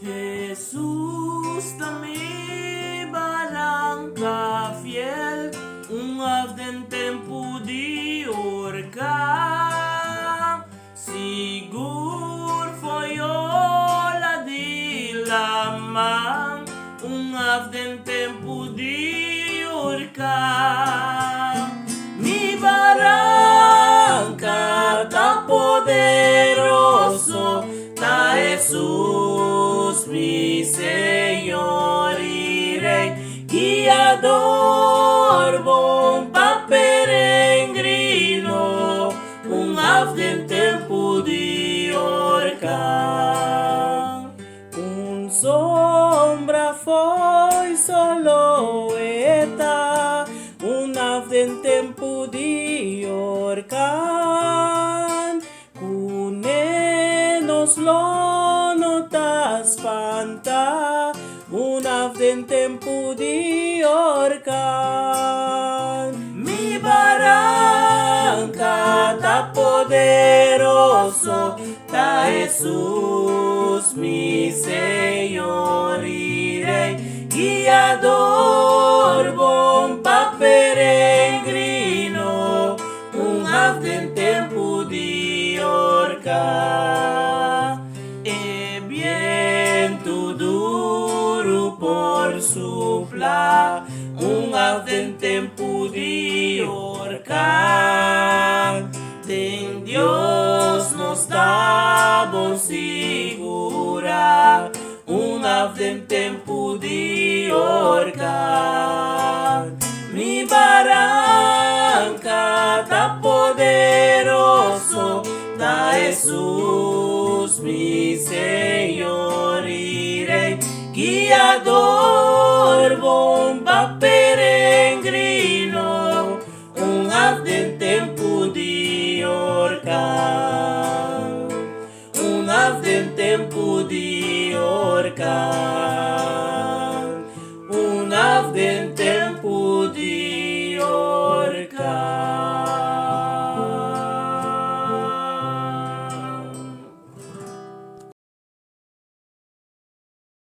Jesús também barranca fiel, ardente tempo de orcar. Sigur foi ola de lamang, ardente tempo de orcar. Mi barranca tá poderoso, tá Jesus, mi Senhor e Rei, guiador, bom pa peregrino, ardente tempo de orcar. Sombra foi solo eta, ardente tempo de orcar. Cunenos lo notas espanta, ardente tempo de orcar. Mi barranca tá poderoso, tá Jesus, mi Senhor e Rei, guiador, bom pa peregrino, ardente tempo de orcar. E viento duro por soplar, ardente tempo de orcar. Tem Deus nos dá bom segura, ardente tempo de orcar. Mi barranca tá poderoso, tá Jesus, mi Senhor e Rei, guiador, bom pa peregrino, ardente tempo de orcar, ardente tempo de orcar.